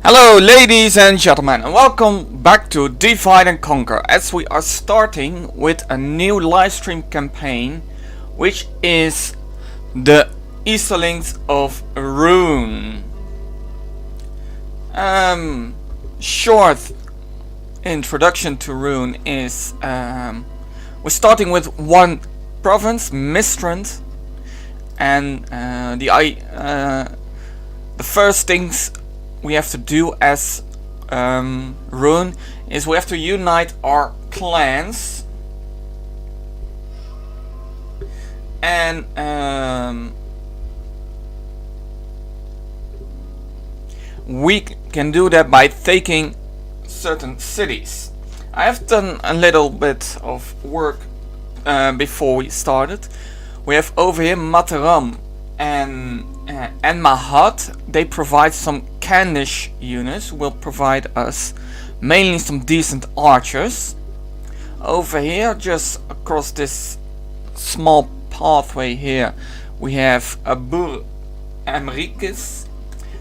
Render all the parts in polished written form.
Hello ladies and gentlemen, and welcome back to Divide and Conquer, as we are starting with a new livestream campaign, which is the Easterlings of Rhun. Short introduction to Rhun is we're starting with one province, Mistrand, and the first things we have to do as Rhun is we have to unite our clans, and we can do that by taking certain cities. I have done a little bit of work before we started. We have over here Mataram and Mahat. They provide some Candish units, will provide us mainly some decent archers. Over here, just across this small pathway here, we have Abur Emrikis.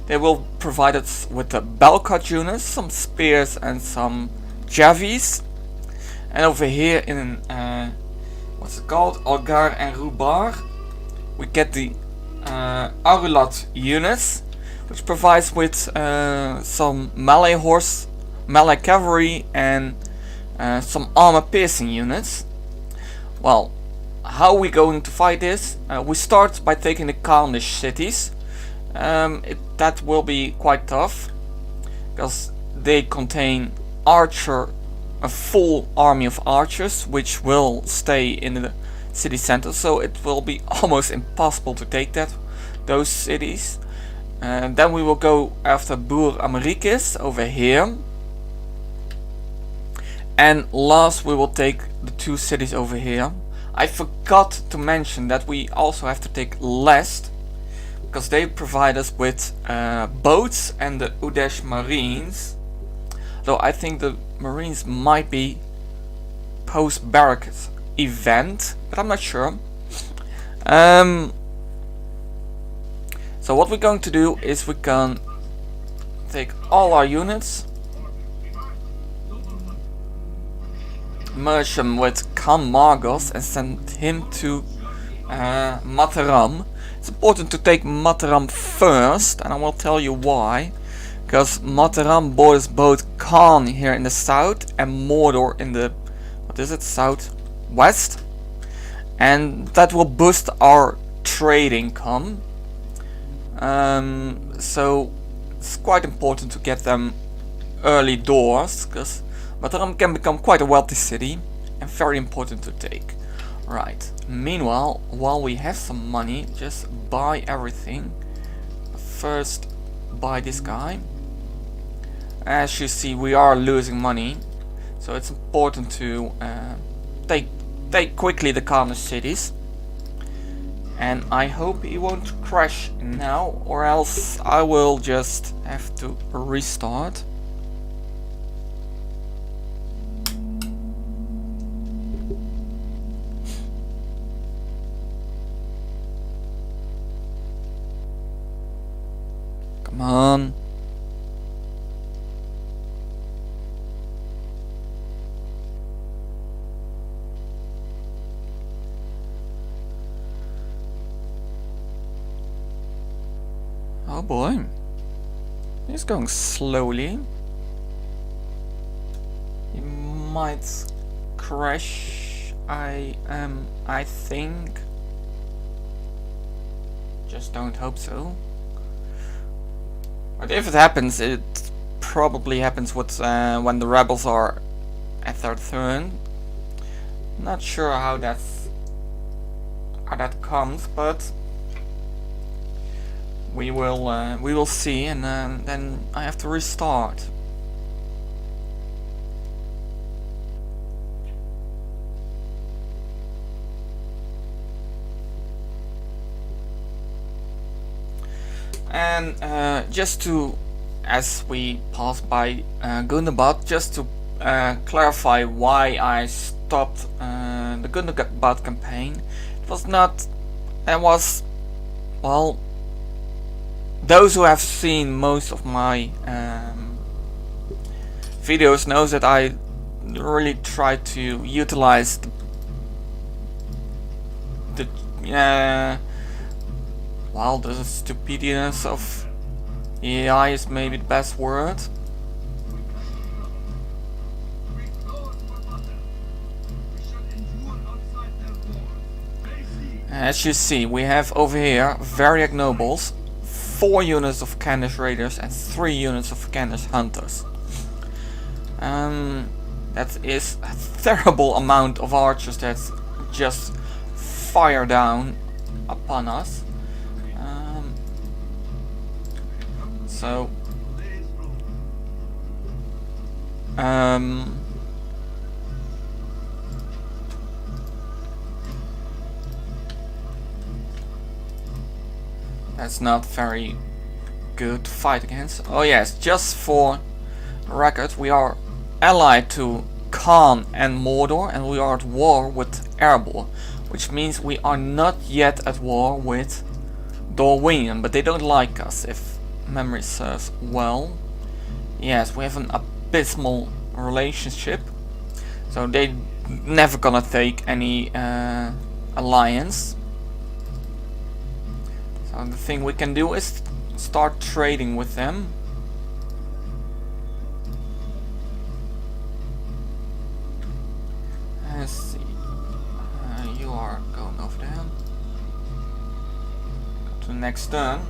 They will provide us with the Belkat units, some spears and some javies. And over here in what's it called, Algar and Rubar, we get the Arulat units, which provides with some melee horse, melee cavalry, and some armor piercing units. Well, how are we going to fight this? We start by taking the Carnish cities. That will be quite tough, because they contain a full army of archers, which will stay in the city center, so it will be almost impossible to take those cities. And then we will go after Bur Amerikis over here, and last we will take the two cities over here. I forgot to mention that we also have to take Lest, because they provide us with boats and the Udesh Marines, though I think the Marines might be post-barracks event, but I'm not sure. So what we're going to do is we can take all our units, merge them with Khan Margos, and send him to Mataram. It's important to take Mataram first, and I will tell you why. Because Mataram borders both Khan here in the south and Mordor in the, what is it, southwest, and that will boost our trade income. So it's quite important to get them early doors, because Mataram can become quite a wealthy city and very important to take. Right. Meanwhile, while we have some money, just buy everything. First, buy this guy. As you see, we are losing money, so it's important to take quickly the Carnish cities. And I hope he won't crash now, or else I will just have to restart. Come on. Oh boy, he's going slowly. He might crash. I think. Just don't hope so. But if it happens, it probably happens with when the rebels are at their turn. Not sure how that comes, but we will see, and then I have to restart. And just to, as we pass by Gundabad, just to clarify why I stopped the Gundabad campaign. It was not, it was, well, those who have seen most of my videos knows that I really try to utilize the well, the stupidity of AI is maybe the best word. As you see, we have over here Variac Nobles, 4 units of Candice Raiders and 3 units of Candice Hunters. That is a terrible amount of archers that just fire down upon us. So that's not very good to fight against. Oh yes, just for record, we are allied to Khan and Mordor, and we are at war with Erebor, which means we are not yet at war with Dorwinion, but they don't like us, if memory serves well. Yes, we have an abysmal relationship, so they never gonna take any alliance. So the thing we can do is start trading with them. Let's see. You are going over there. Go to the next turn.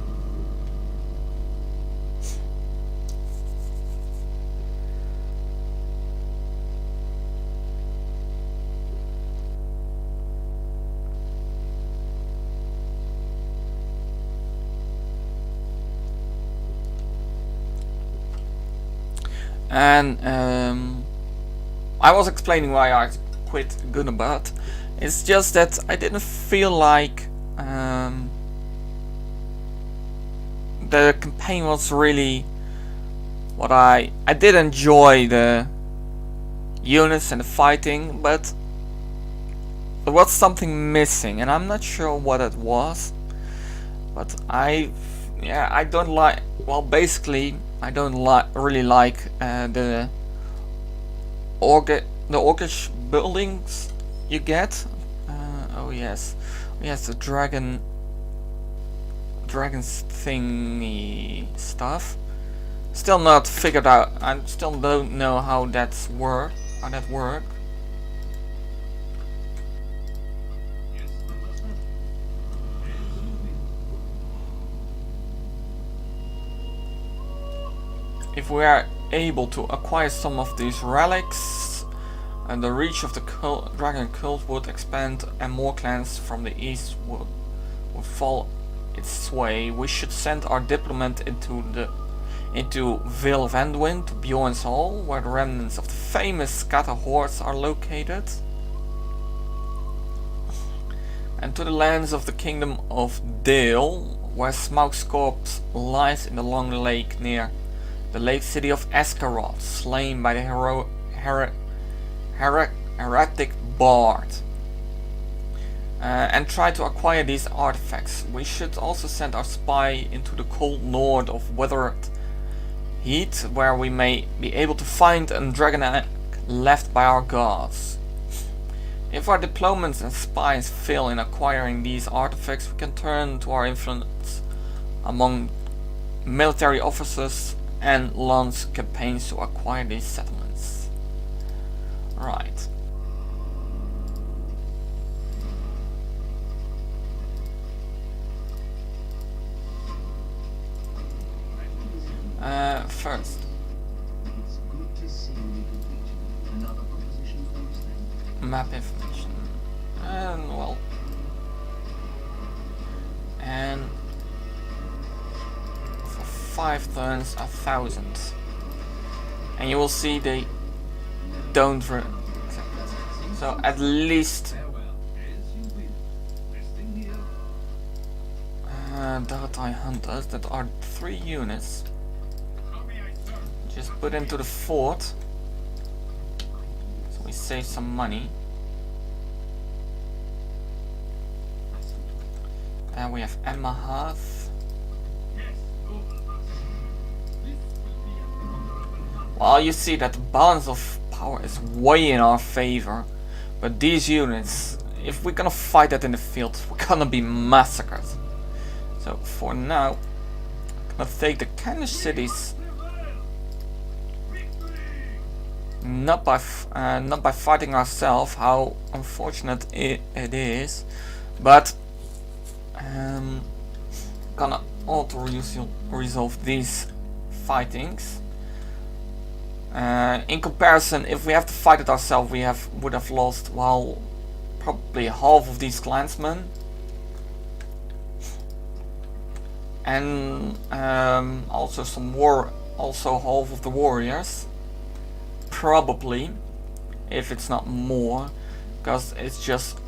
And I was explaining why I quit Gunnabad. It's just that I didn't feel like the campaign was really what I did enjoy the units and the fighting, but there was something missing, and I'm not sure what it was. But I don't like. Well, basically, I don't really like the orcish buildings you get. Oh yes, the dragons thingy stuff. Still not figured out. I still don't know how that works. If we are able to acquire some of these relics, and the reach of the dragon cult would expand, and more clans from the east would fall its sway, we should send our diplomat into Vale of Anduin, to Bjorn's Hall, where the remnants of the famous scatter hordes are located, and to the lands of the kingdom of Dale, where Smaug's corpse lies in the long lake near the lake city of Escaroth, slain by the heretic Bard, and try to acquire these artifacts. We should also send our spy into the cold north of Weathered Heat, where we may be able to find a dragon egg left by our gods. If our diplomats and spies fail in acquiring these artifacts, we can turn to our influence among military officers and launch campaigns to acquire these settlements. Right. First. It's good to see you completed. Another proposition for us then? Map information. And well. And for 5 turns, 1,000. And you will see they don't accept it. So at least DaC hunters that are 3 units. Just put into the fort, so we save some money. And we have Emmahath. Well, you see that the balance of power is way in our favor, but these units, if we're gonna fight that in the field, we're gonna be massacred. So for now, I'm gonna take the Candish cities, not by fighting ourselves, how unfortunate it is, but gonna auto resolve these fightings. In comparison, if we have to fight it ourselves, we would have lost, well, probably half of these clansmen, and also half of the warriors, probably, if it's not more, because it's just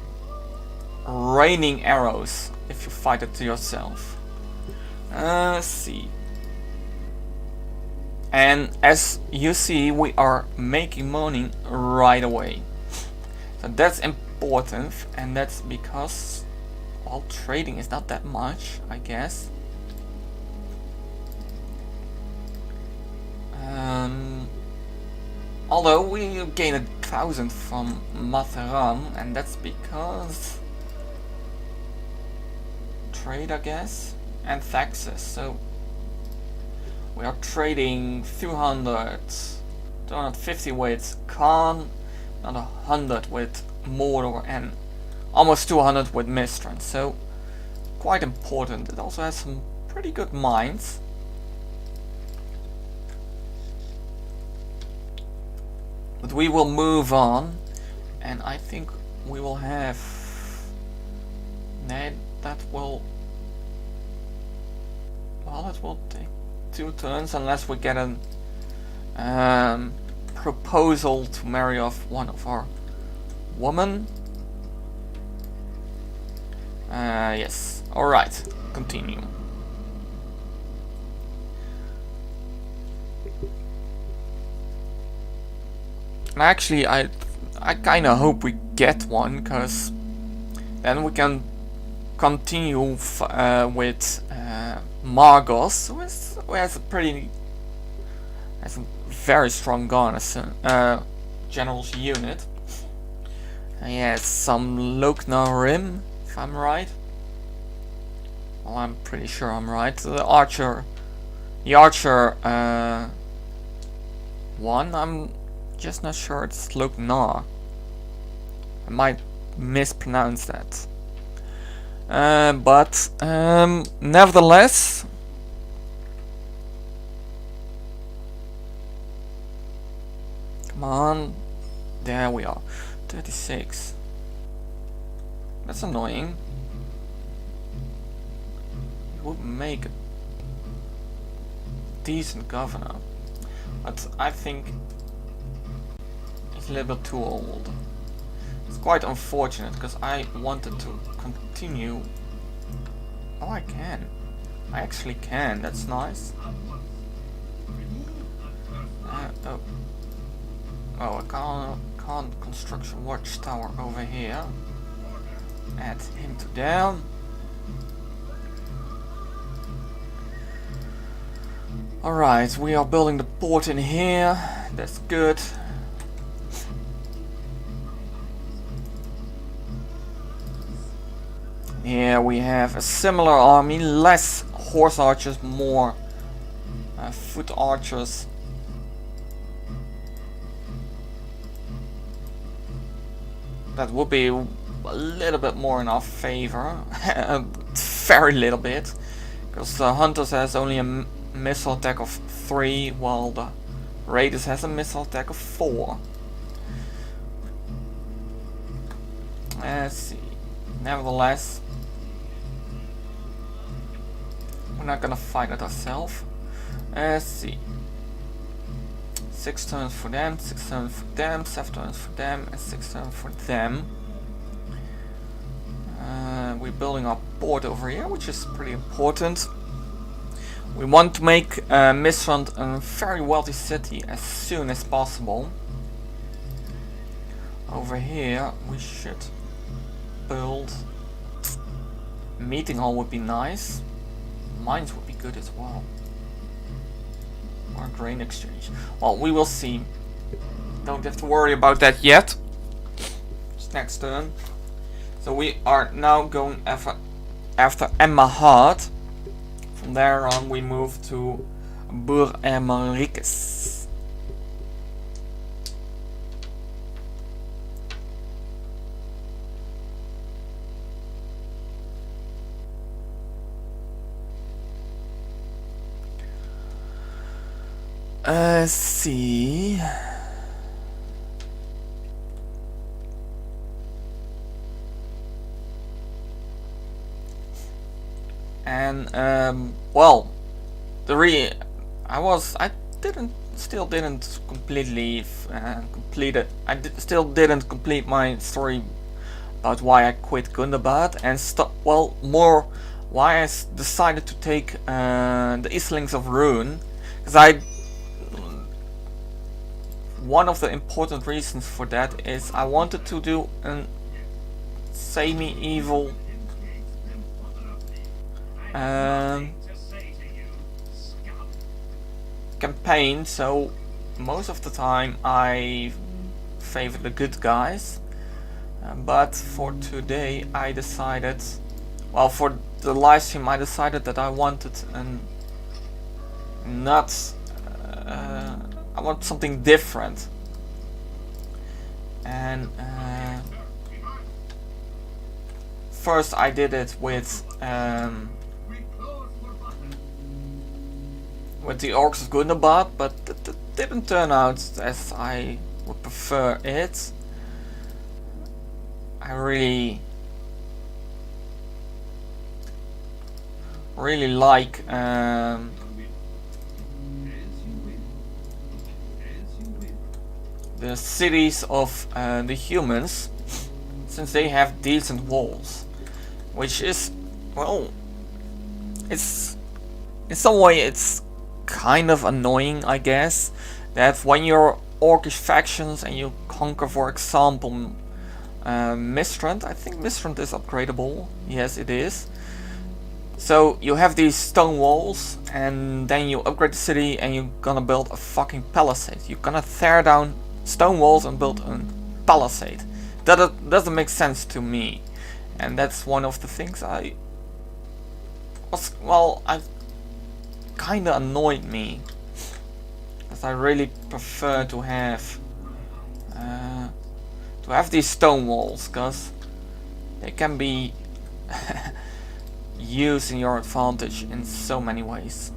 raining arrows if you fight it to yourself. Let's see. And as you see, we are making money right away. So that's important, and that's because, well, trading is not that much, I guess. Although we gain 1,000 from Matheran, and that's because trade, I guess, and taxes. So we are trading 250 with Khan, another 100 with Mordor, and almost 200 with Mistran. So quite important. It also has some pretty good mines. But we will move on, and I think we will have that will, well, it will take 2 turns unless we get a proposal to marry off one of our women. Yes. All right. Continue. And actually, I kind of hope we get one, because then we can continue with Margos, who has a very strong garrison, general's unit. And he has some Loknarim, if I'm right. Well, I'm pretty sure I'm right. The archer one, I'm just not sure it's Loknar. I might mispronounce that. But nevertheless, come on, there we are, 36. That's annoying. It would make a decent governor, but I think he's a little bit too old. It's quite unfortunate, because I wanted to continue. Oh, I can. I actually can. That's nice. Oh, I can't construct a watchtower over here. Add him to there. Alright, we are building the port in here. That's good. Here we have a similar army, less horse archers, more foot archers. That would be a little bit more in our favor, very little bit, because the Hunters has only a missile attack of 3, while the Raiders has a missile attack of 4. Let's see. Nevertheless, we're not gonna fight it ourselves. Let's see. 6 turns for them, 6 turns for them, 7 turns for them, and 6 turns for them. We're building our port over here, which is pretty important. We want to make Mistran a very wealthy city as soon as possible. Over here we should build a meeting hall. Would be nice. Mines would be good as well. Or grain exchange. Well, we will see. Don't have to worry about that yet. It's next turn. So we are now going after Emma Hart. From there on we move to Boer Manriquez. See. And well, I still didn't completely complete it. Still didn't complete my story about why I quit Gundabad and more why I decided to take the Easterlings of Rhun, because one of the important reasons for that is I wanted to do a semi-evil campaign, so most of the time I favor the good guys, but for today I decided, well, for the live stream I decided that I wanted I want something different, and first I did it with the Orcs of Gundabad, but it didn't turn out as I would prefer it. I really like the cities of the humans, since they have decent walls, which is, well, it's in some way it's kind of annoying, I guess, that when you're orcish factions and you conquer, for example, Mistrand. I think Mistrand is upgradable. Yes, it is. So you have these stone walls, and then you upgrade the city and you're gonna build a fucking palisade. You're gonna tear down stone walls and build a palisade. That doesn't make sense to me, and that's one of the things I kinda annoyed me, because I really prefer to have these stone walls, because they can be used in your advantage in so many ways.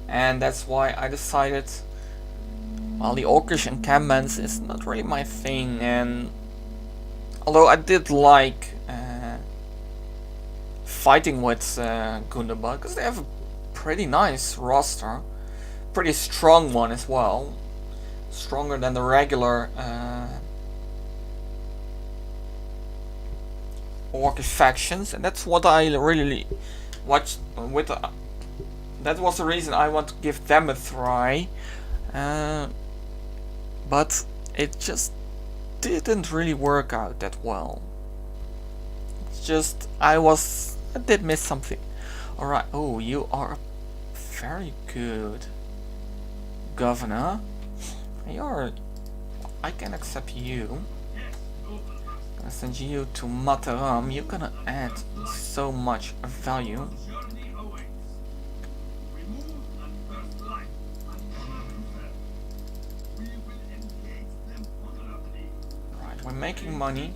And that's why I decided, well, the orcish encampments is not really my thing, and although I did like fighting with Gundabad, because they have a pretty nice roster, pretty strong one as well, stronger than the regular orcish factions, and that's what I really watched with. That was the reason I want to give them a try, but it just didn't really work out that well. It's just I did miss something. Alright, oh, you are very good governor. I can accept you. I'm gonna send you to Mataram. You're gonna add so much value. Right, we're making money.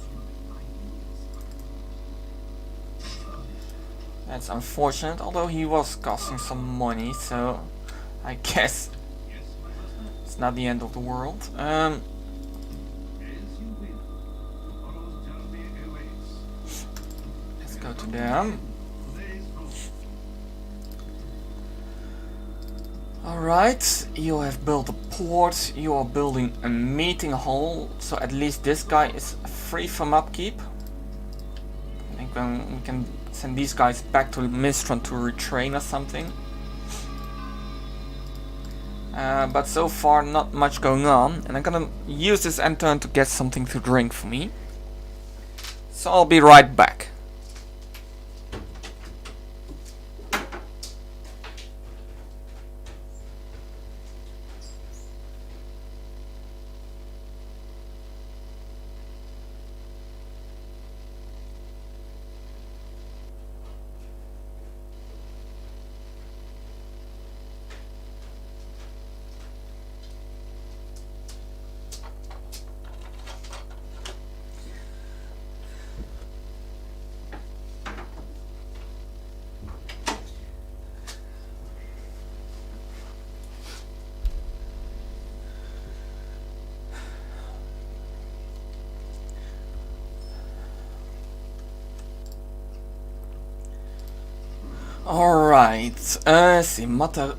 That's unfortunate, although he was costing some money, so I guess it's not the end of the world. Let's go to them. Alright, you have built a port, you are building a meeting hall, so at least this guy is free from upkeep. I think we can send these guys back to Mistrand to retrain or something. But so far not much going on, and I'm gonna use this end turn to get something to drink for me. So I'll be right back. Alright, see, Mater...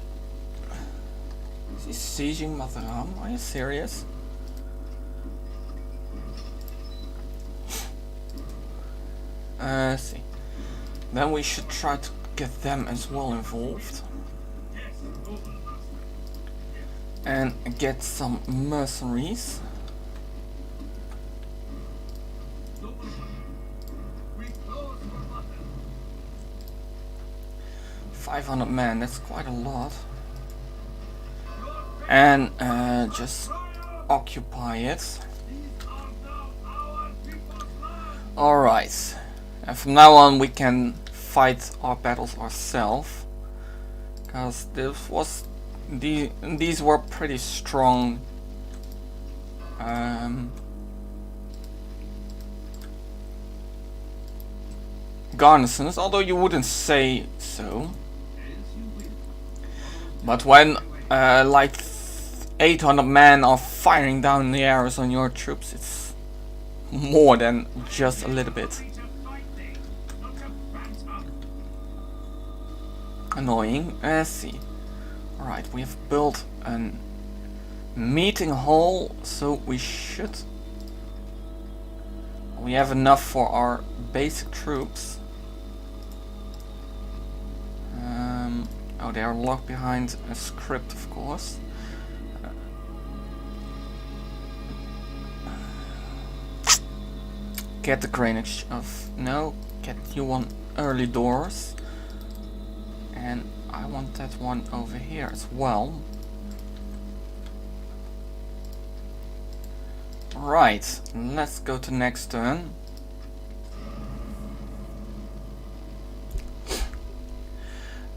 Is he sieging Mataram? Are you serious? See. Then we should try to get them as well involved. And get some mercenaries. 500 men, that's quite a lot. And just occupy it. Alright. And from now on we can fight our battles ourselves. Because these were pretty strong garrisons, although you wouldn't say so. But when like 800 men are firing down the arrows on your troops, it's more than just a little bit annoying. Let's see. Alright, we have built a meeting hall, so we have enough for our basic troops. Oh, they are locked behind a script, of course. Get the grainage of... No, get you one early doors. And I want that one over here as well. Right, let's go to next turn.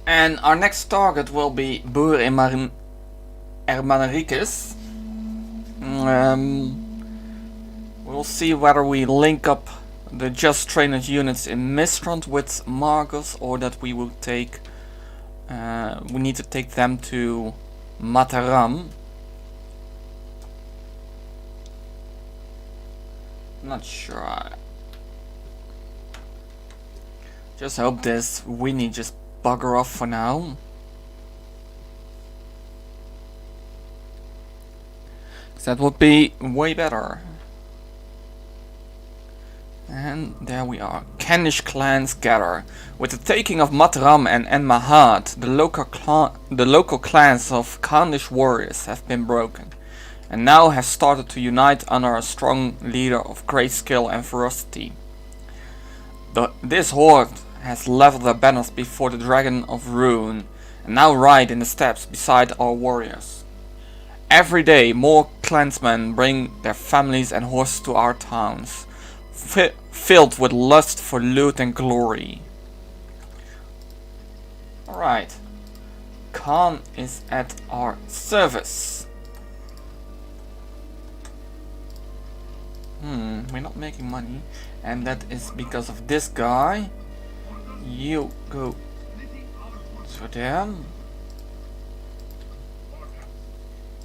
And our next target will be Boer Hermanriques. We'll see whether we link up the just trained units in Mistrand with Margos, or that we will take we need to take them to Mataram. Not sure. Just hope this Winnie just bugger off for now. That would be way better. And there we are. Kanish clans gather. With the taking of Mataram and Enmahad, the local clans of Kanish warriors have been broken, and now have started to unite under a strong leader of great skill and ferocity. This horde has leveled their banners before the dragon of Rhun, and now ride in the steppes beside our warriors. Every day more clansmen bring their families and horses to our towns, filled with lust for loot and glory. Alright. Khan is at our service. We're not making money, and that is because of this guy. You go to them.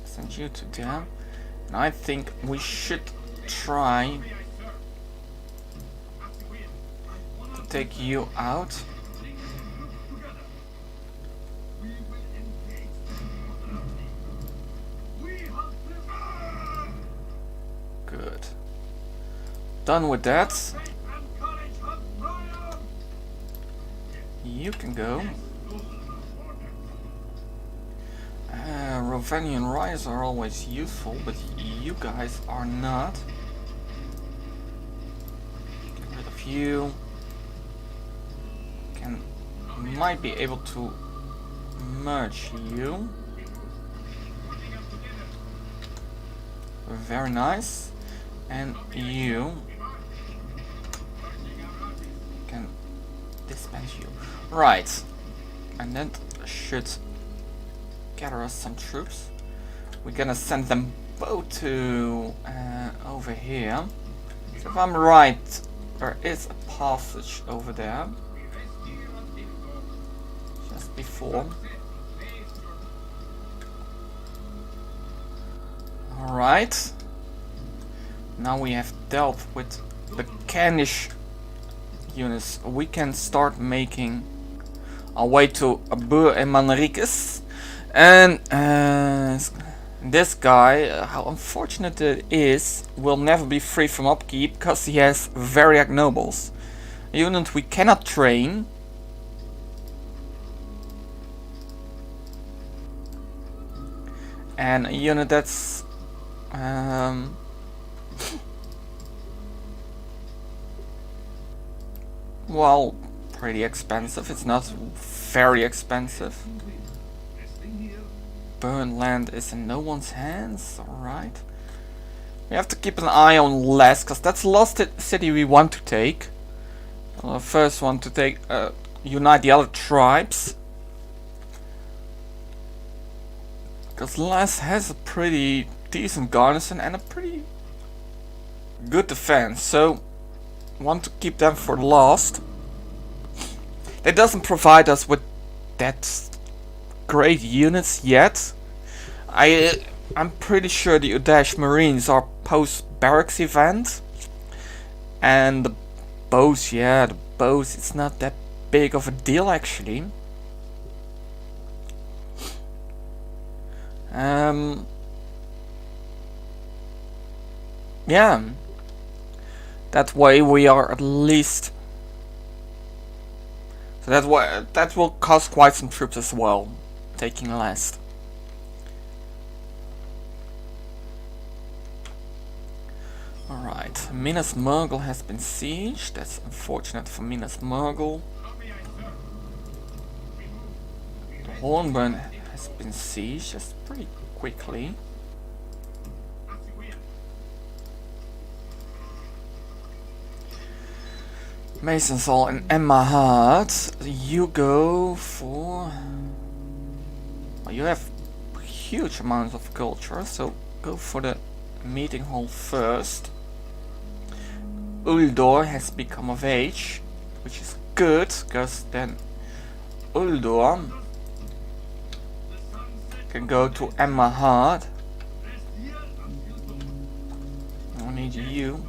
Send you to them. And I think we should try to take you out. Good. Done with that. You can go. Rovanian Rise are always useful, but you guys are not. Get rid of you might be able to merge you. Very nice. And you can dispense you. Right. And that should gather us some troops. We're gonna send them both to over here. So if I'm right, there is a passage over there. Just before. Alright. Now we have dealt with the Candish units. We can start making our way to Abur and Manricus. And this guy, how unfortunate it is, will never be free from upkeep because he has Variac nobles. A unit we cannot train. And a unit that's well, pretty expensive. It's not very expensive. Burn land is in no one's hands. Alright. We have to keep an eye on less, because that's the last city we want to take. The first one to take, unite the other tribes. Because Les has a pretty decent garrison and a pretty good defense, so want to keep them for last. It doesn't provide us with that great units yet. I'm pretty sure the Udash Marines are post barracks event, and the bows, yeah, the bows, it's not that big of a deal actually. Yeah, that way we are at least. So that will cost quite some troops as well, taking last. Alright, Minas Murghal has been sieged. That's unfortunate for Minas Murghal. The Hornburn has been sieged just pretty quickly. Masonsall and Emmahat, you go for. Well, you have huge amounts of culture, so go for the meeting hall first. Uldor has become of age, which is good, because then Uldor can go to Emmahat. I need you.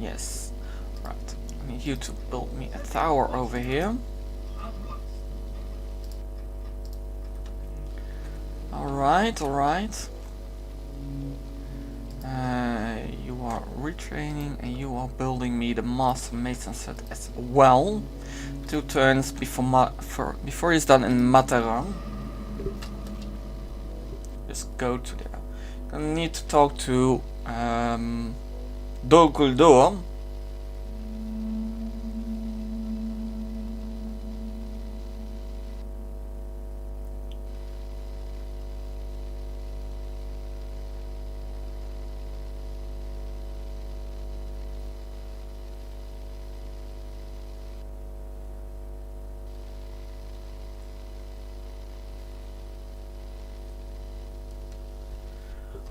Yes, right. I need you to build me a tower over here. Alright, alright. You are retraining and you are building me the Master Mason set as well. 2 turns before he's done in Mataram. Just go to there. I need to talk to Dolkuldor.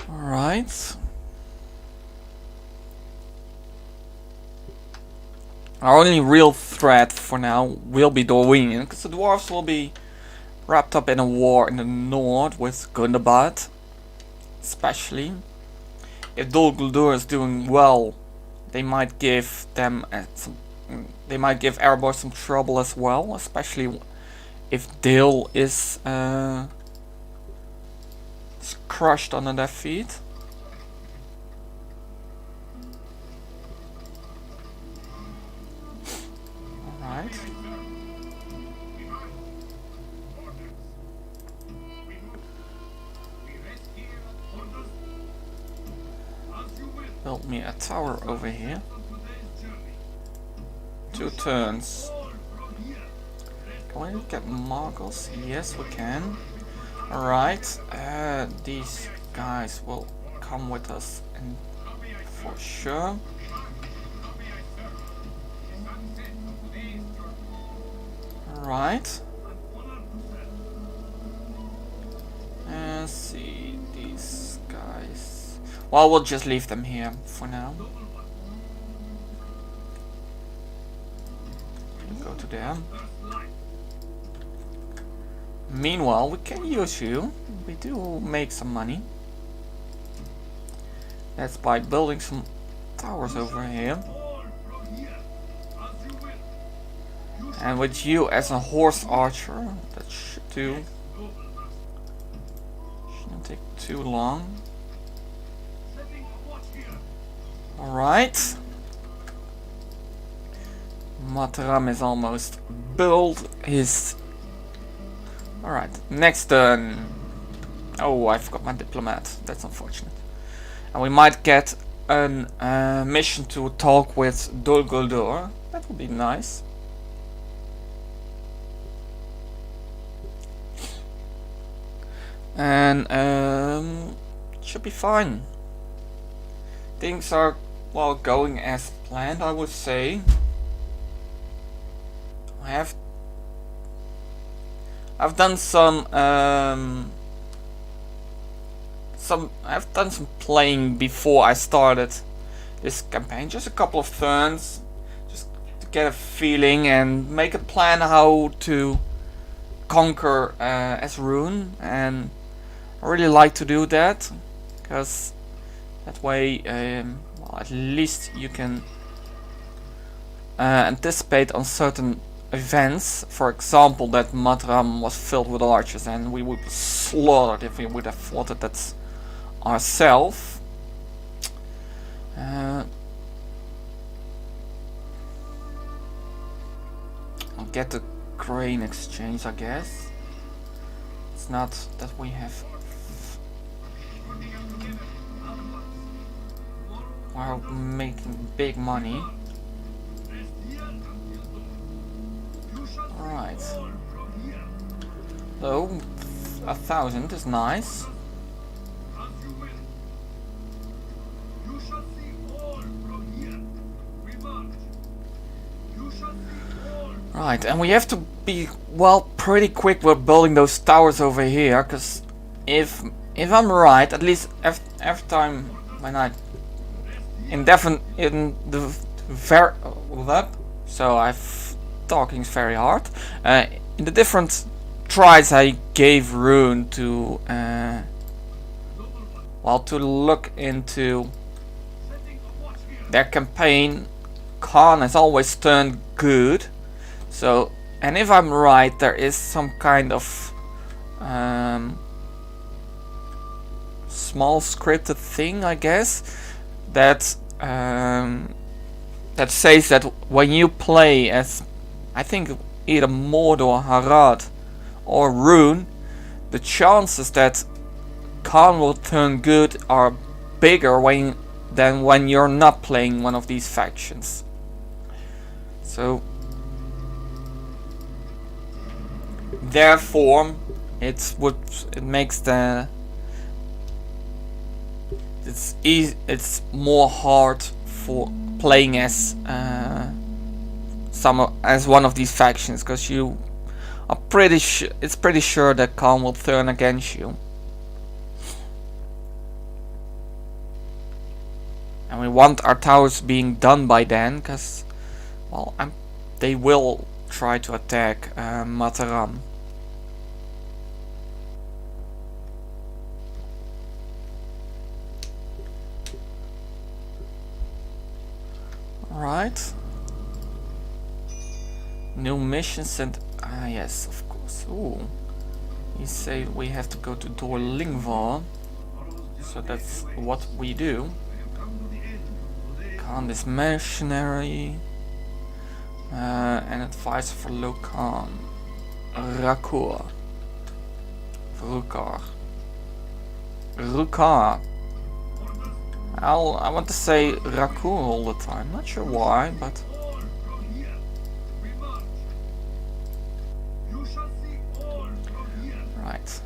All right. Our only real threat for now will be Dorwinian, because the dwarves will be wrapped up in a war in the north with Gundabad, especially. If Dol Guldur is doing well, they might give them they might give Erebor some trouble as well, especially if Dale is crushed under their feet. Alright. build me a tower over here. 2 turns. Can we get Margles? Yes, we can. Alright, these guys will come with us for sure. Alright. Let's see, these guys. Well, we'll just leave them here for now. Go to them. Meanwhile, we can use you. We do make some money. That's by building some towers over here. And with you as a horse archer, that should do. Shouldn't take too long. Alright. Matram is almost built. His. Alright, next turn. Oh, I forgot my diplomat. That's unfortunate. And we might get a mission to talk with Dol Guldur. That would be nice. And should be fine. Things are, well, going as planned, I would say. I've done some playing before I started this campaign, just a couple of turns, just to get a feeling and make a plan how to conquer as Rhun, and I really like to do that because that way, well, at least you can anticipate on certain events. For example, that Matram was filled with archers and we would be slaughtered if we would have fought it that ourselves. I'll get the grain exchange, I guess. It's not that we have. We're making big money. Alright. So, 1,000 is nice. Right, and we have to be, well, pretty quick with building those towers over here, because if I'm right, at least every time when I in the very so I've talking is very hard. In the different tries I gave Rhun to well, to look into their campaign, Khan has always turned good. So, and if I'm right, there is some kind of small scripted thing, I guess, that that says that when you play as, I think, either Mordor, Harad, or Rhun, the chances that Khan will turn good are bigger than when you're not playing one of these factions. So therefore, it makes the it's more hard for playing as as one of these factions, because you are it's pretty sure that Khan will turn against you. And we want our towers being done by then, because, well, they will try to attack Mataram. Right. New missions and yes, of course. Ooh, you say we have to go to Dor Lingvar, so that's what we do. Khan is mercenary, and advisor for Lokan. Rakur. Rukar. I want to say Rhun all the time. Not sure why, but right.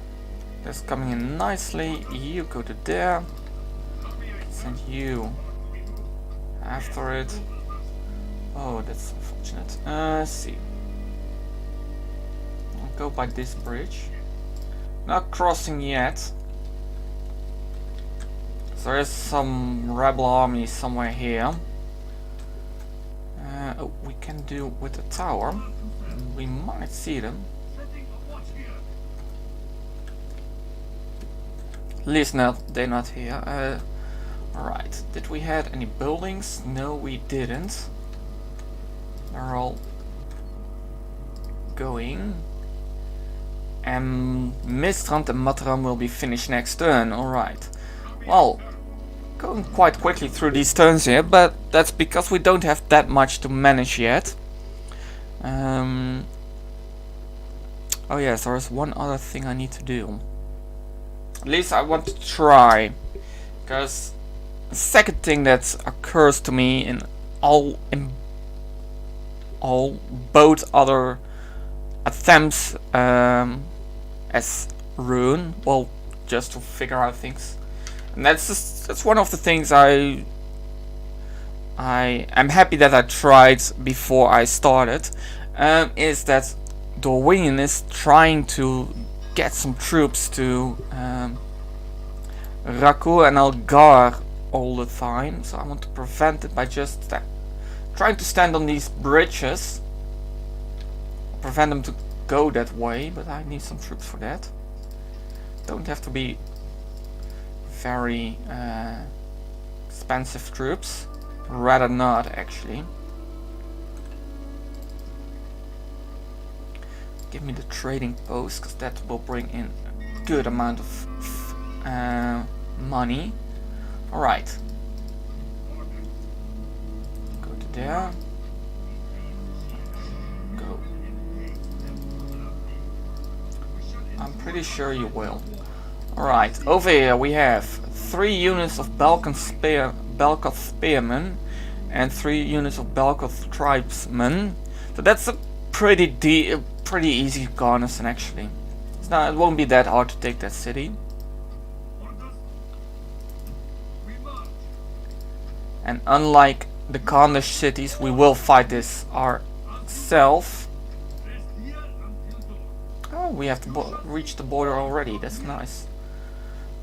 That's coming in nicely. You go to there. Send you after it. Oh, that's unfortunate. Let's see. I'll go by this bridge. Not crossing yet. So there is some rebel army somewhere here. Oh, we can do with the tower. We might see them. At least they're not here. Alright, did we have any buildings? No, we didn't. They're all going. And Mistrand and Matram will be finished next turn. Alright. Well, going quite quickly through these turns here, but that's because we don't have that much to manage yet. Oh yes, there's one other thing I need to do. At least I want to try. Because the second thing that occurs to me in both other attempts as Rhun, well, just to figure out things, and that's one of the things I am happy that I tried before I started, is that Rhun is trying to get some troops to Rhun and Algar all the time, so I want to prevent it by just trying to stand on these bridges, prevent them to go that way, but I need some troops for that. Don't have to be very expensive troops, rather not actually. Give me the trading post, because that will bring in a good amount of money. Alright. Go to there. Go. I'm pretty sure you will. Alright, over here we have 3 units of Balkan Spearmen and 3 units of Balkoth Tribesmen. So that's a pretty easy garrison actually. It won't be that hard to take that city. And unlike the Khandish cities, we will fight this ourselves. Oh, we have to reach the border already. That's nice.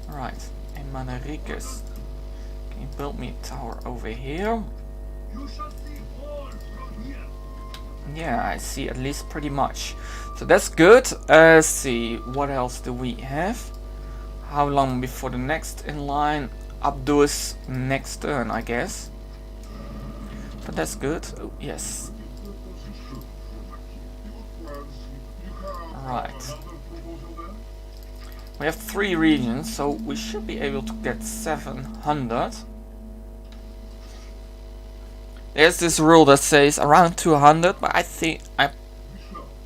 Alright, and Manaricus, can you build me a tower over here? Yeah, I see at least pretty much. So that's good. Let's see, what else do we have? How long before the next in line? Abdu's next turn, I guess. But that's good. Oh, yes. Right. We have 3 regions, so we should be able to get 700. There's this rule that says around 200, but I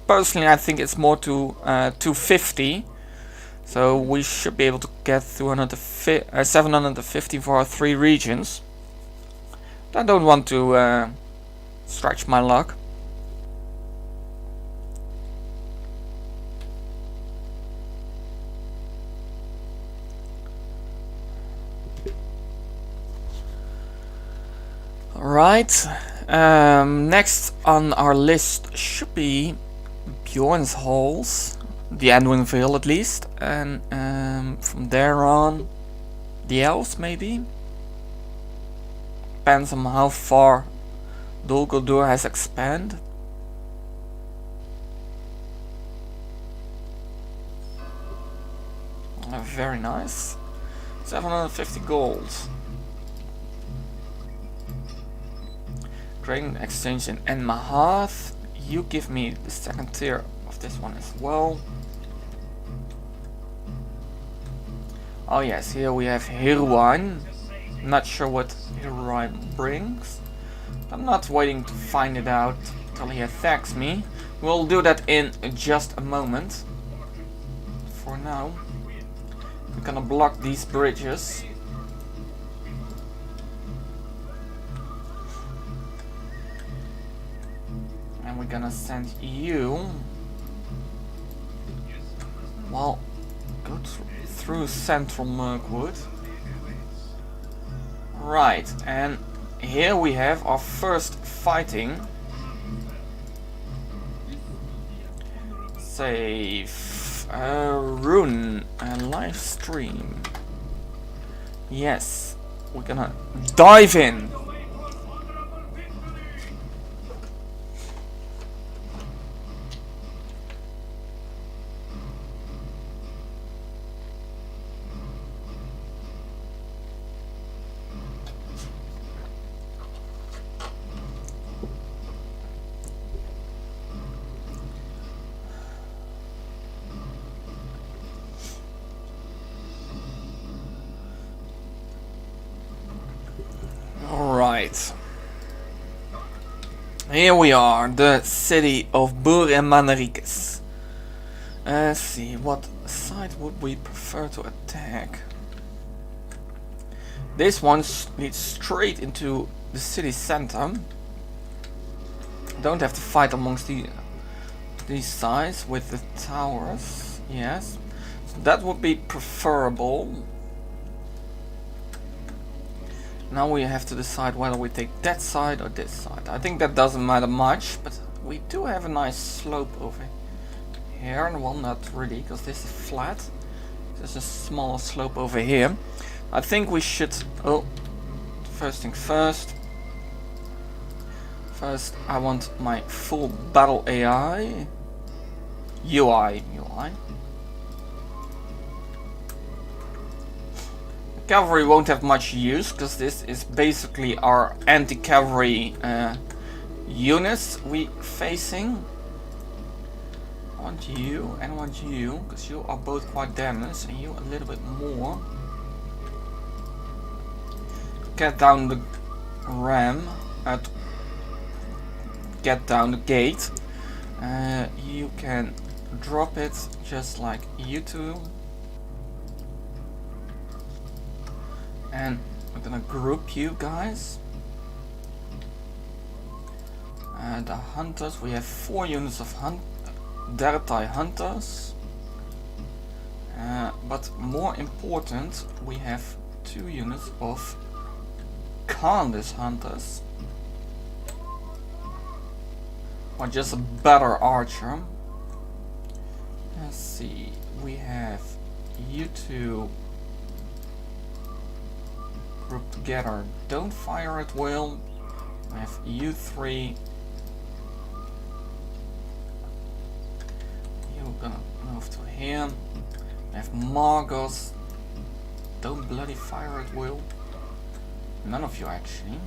personally think it's more to 250. So we should be able to get 750 for our 3 regions. I don't want to stretch my luck. Alright, next on our list should be Bjorn's Halls, the Anduinville at least, and from there on the elves maybe. Depends on how far Dol Guldur has expanded. Very nice. 750 gold. Grain exchange in Enmahath. You give me the second tier of this one as well. Oh yes, here we have Rhun. Not sure what Rhun brings. I'm not waiting to find it out until he attacks me. We'll do that in just a moment. For now, we're gonna block these bridges. And we're gonna send you, well, go through central Mirkwood. Right, and here we have our first fighting. Save Rhun and live stream. Yes, we're gonna dive in. Alright. Here we are, the city of Bur and Manarikes. Let's see, what side would we prefer to attack? This one leads straight into the city center. Don't have to fight amongst these sides with the towers. Yes, so that would be preferable. Now we have to decide whether we take that side or this side. I think that doesn't matter much, but we do have a nice slope over here. Well, not really, because this is flat. There's a small slope over here. I think we should... Oh, first thing first. First, I want my full battle AI. UI. Cavalry won't have much use because this is basically our anti-cavalry units we facing. I want you and I want you because you are both quite damaged and you a little bit more. Get down the ram, get down the gate. You can drop it just like you two. And I'm gonna group you guys. The hunters, we have 4 units of DaC hunters. But more important, we have 2 units of Candice hunters. Or just a better archer. Let's see, we have you two group together, don't fire at will. I have you 3. You're gonna move to here. I have Margos. Don't bloody fire at will. None of you actually.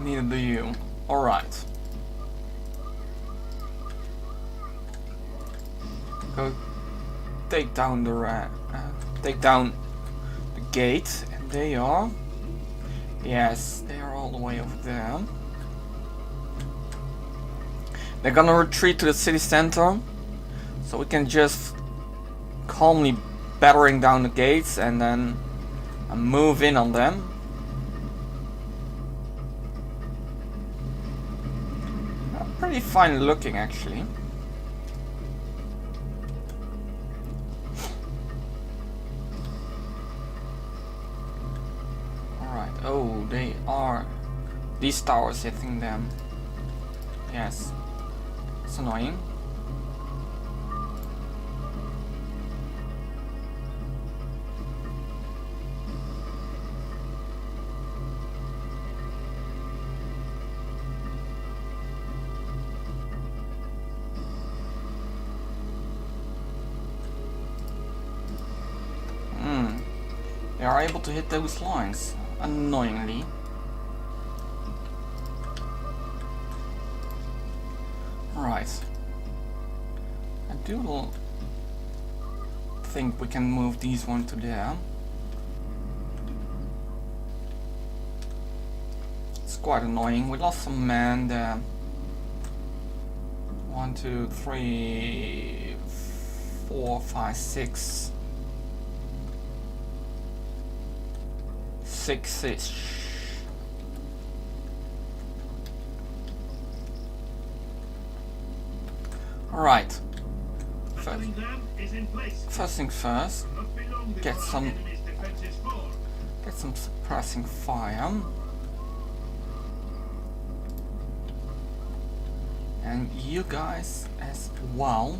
Neither do you. Alright. Go take down the gate, and they are, yes, they are all the way over there. They're gonna retreat to the city center, so we can just calmly battering down the gates and then move in on them. Pretty fine looking actually. Oh, they are. These towers hitting them. Yes. It's annoying. They are able to hit those lines. Annoyingly. Right. I do think we can move these one to there. It's quite annoying. We lost some men there. 1, 2, 3, 4, 5, 6. 6-ish. Right. Battering ram is in place. First thing first, Not be long get before some- our enemy's defenses fall. get some suppressing fire. And you guys as well.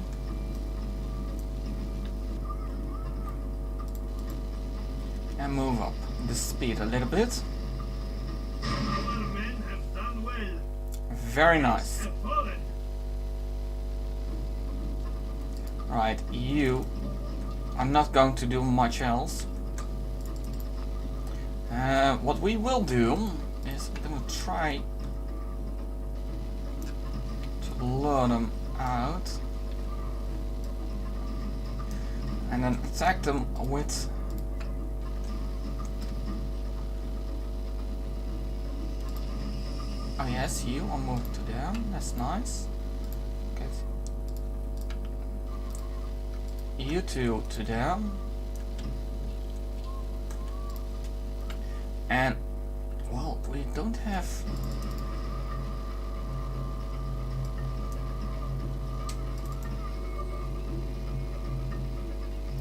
And move up the speed a little bit. Our men have done well. Very nice. Have fallen. Right, you. I'm not going to do much else. What we will do is we're going to try to lure them out and then attack them with oh yes, you will move to them, that's nice. Get you two to them. And well, we don't have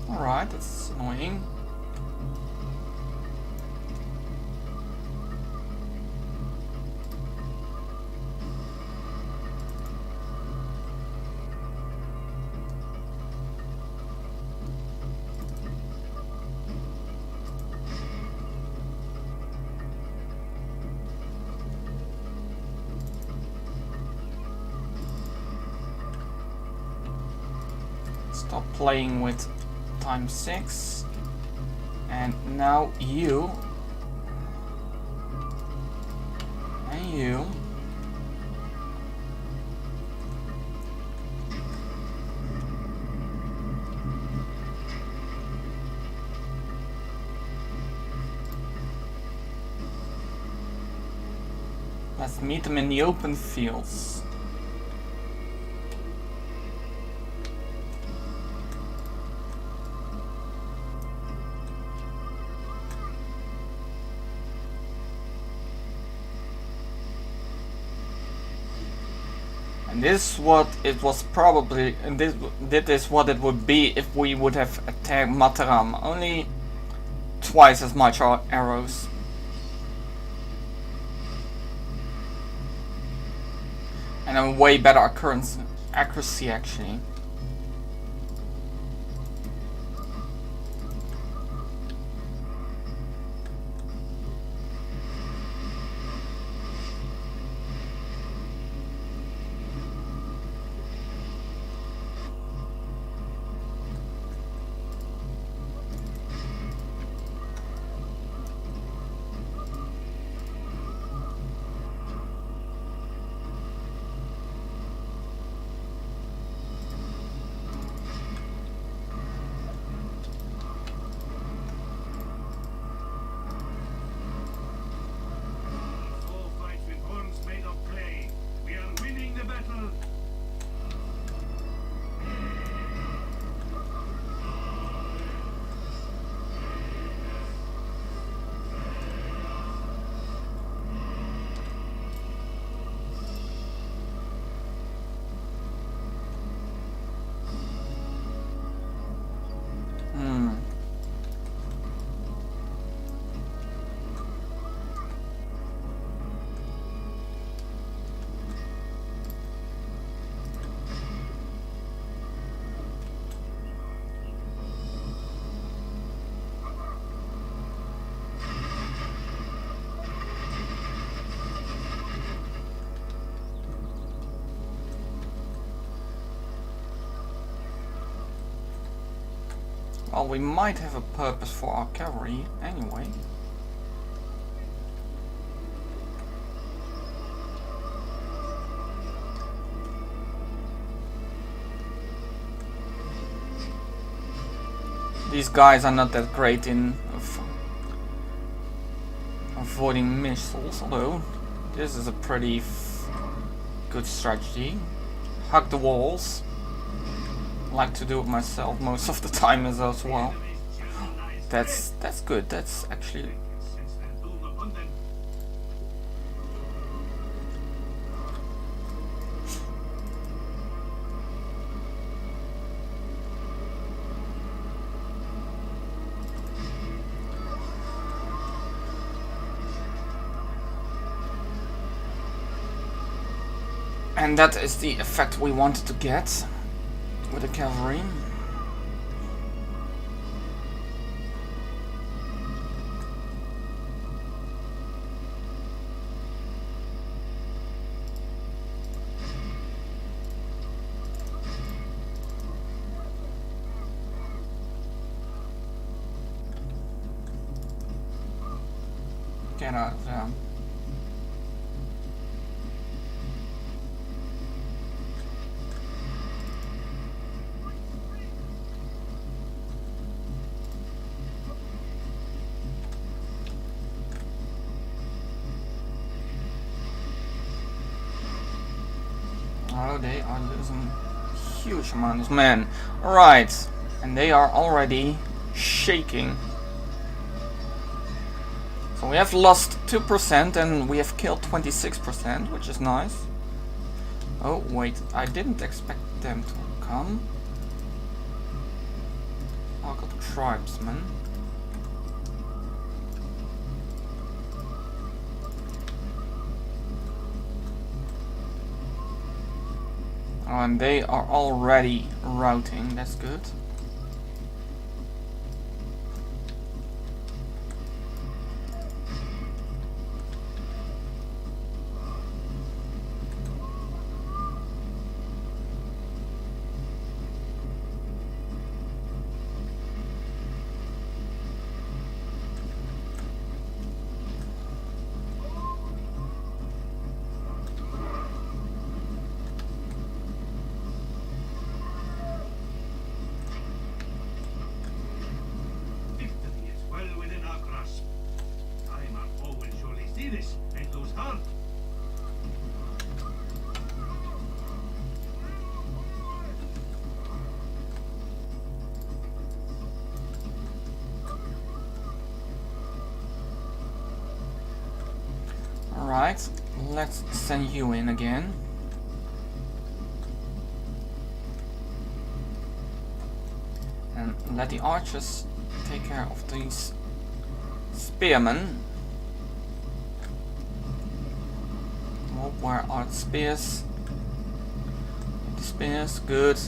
alright, that's annoying. Stop playing with ×6 and now you and you let's meet them in the open fields. And this is what it was probably, and this is what it would be if we would have attacked Mataram. Only twice as much arrows. And a way better accuracy actually. Well, we might have a purpose for our cavalry anyway. These guys are not that great in avoiding missiles, although this is a pretty good strategy. Hug the walls. Like to do it myself most of the time as well. That's good. That's actually And that is the effect we wanted to get with the cavalry. Get out of there. Oh, they are losing huge amounts of men. Right, and they are already shaking. So we have lost 2% and we have killed 26%, which is nice. Oh wait, I didn't expect them to come. I got tribesmen. Oh, and they are already routing, that's good. Victory is well within our grasp. Time our foe will surely see this and lose heart. Alright, let's send you in again. And let the archers take care of these spearmen. Oh, where are the spears? The spears, good.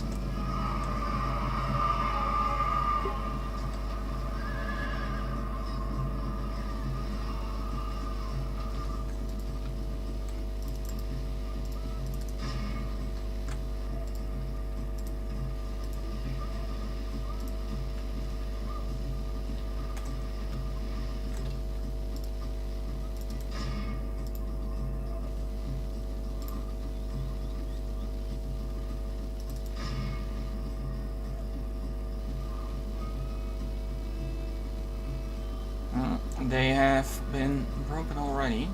They have been broken already.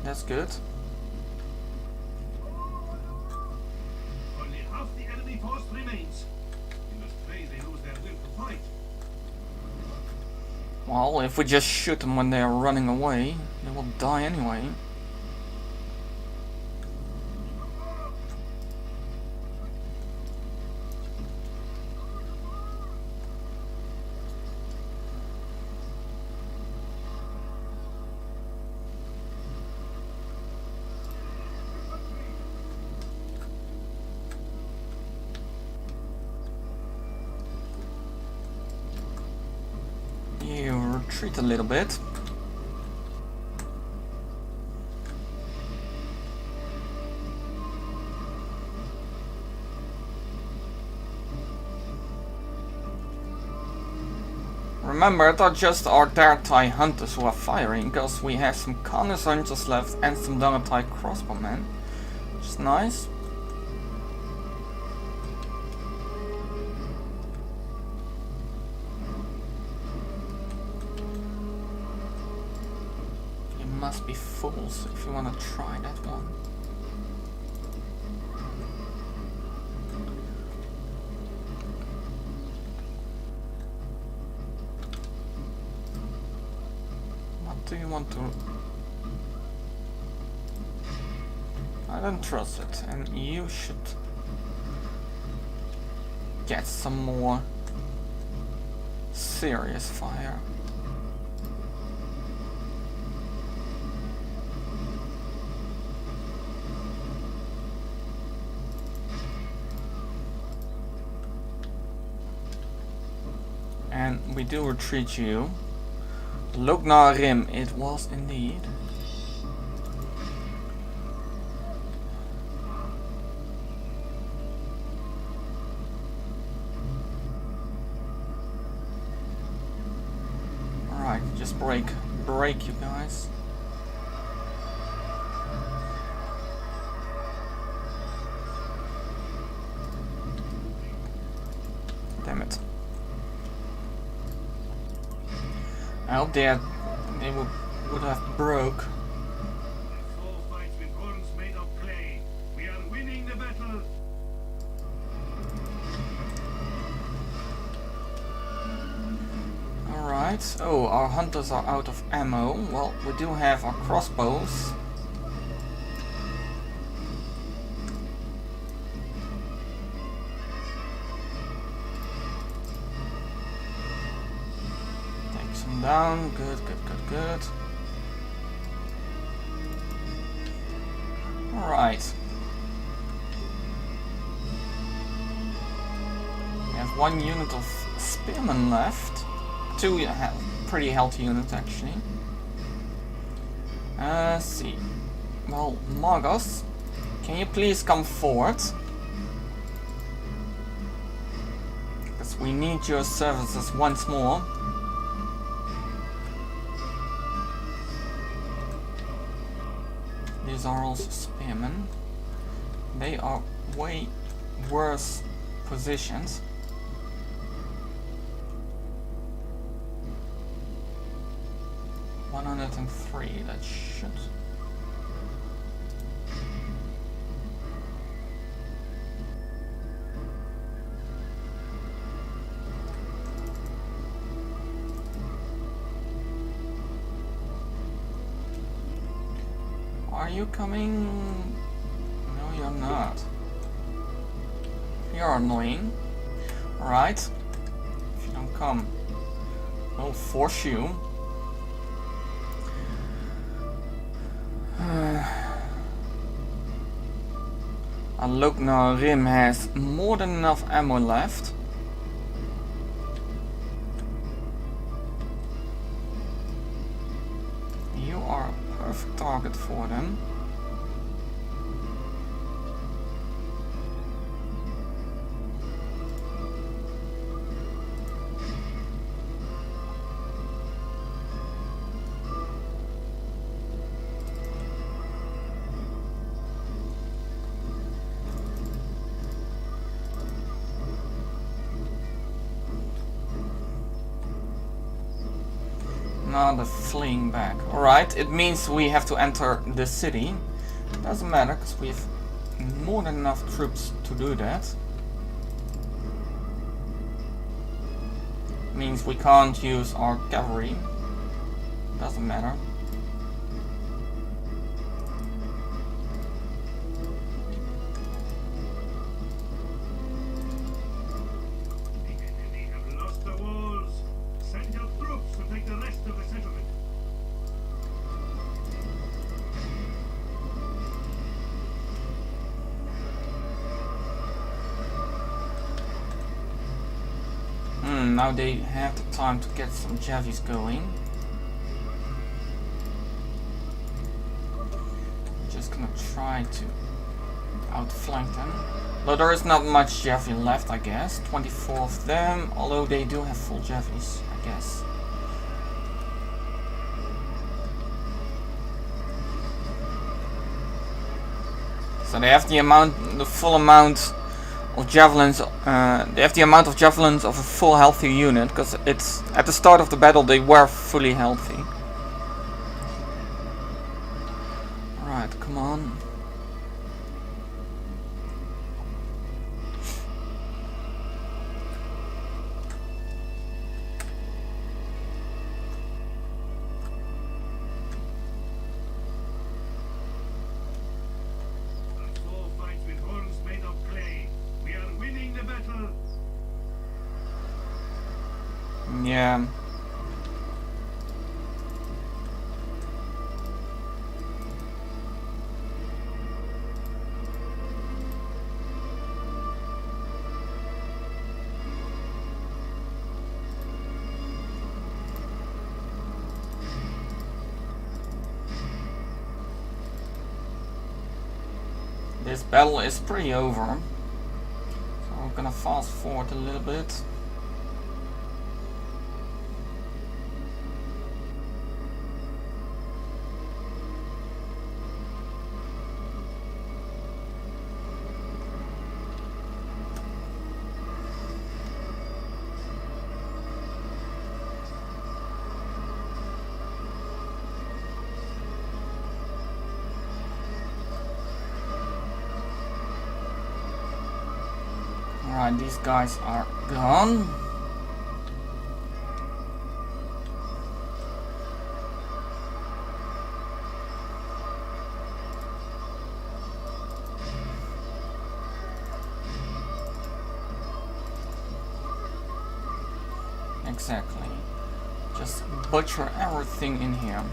That's good. Only half the enemy force remains. We must pray they lose their will to fight. Well, if we just shoot them when they are running away, they will die anyway. You retreat a little bit. Remember, it's not just our DaC hunters who are firing, because we have some Canis hunters left and some DaC crossbowmen, which is nice. You must be fools if you want to try that one. Do you want to? I don't trust it, and you should get some more serious fire. we do retreat you. Lugnar Rim, it was indeed. Alright, just break you guys. Damn it. I hope they would have broke. The foe fights with horns made of clay. We are winning the battle. Alright. Oh, our hunters are out of ammo. Well, we do have our crossbows. Down, good. Alright. We have one unit of spearmen left. Two pretty healthy units actually. Let's see. Well, Magos, can you please come forward? Because we need your services once more. These are also spearmen. They are way worse positions. $103, that should... Are you coming? No, you're not. You're annoying. Alright. If you don't come, I'll force you. And look now, Rim has more than enough ammo left. You are a perfect target for them. Now they're fleeing back. Alright, it means we have to enter the city. Doesn't matter, because we have more than enough troops to do that. Means we can't use our cavalry. Doesn't matter. The enemy have lost the walls. Send your troops to take the rest of the settlement. Now they have the time to get some javies going. Just gonna try to outflank them. Though there is not much javi left, I guess. 24 of them, although they do have full javies, I guess. So they have the full amount of javelins. They have the amount of javelins of a full healthy unit, because it's at the start of the battle they were fully healthy. Alright, come on. The foe fights with horns made of clay. We are winning the battle. Yeah. this battle is pretty over. So we're gonna fast forward a little bit. Alright, these guys are gone. Exactly. Just butcher everything in here.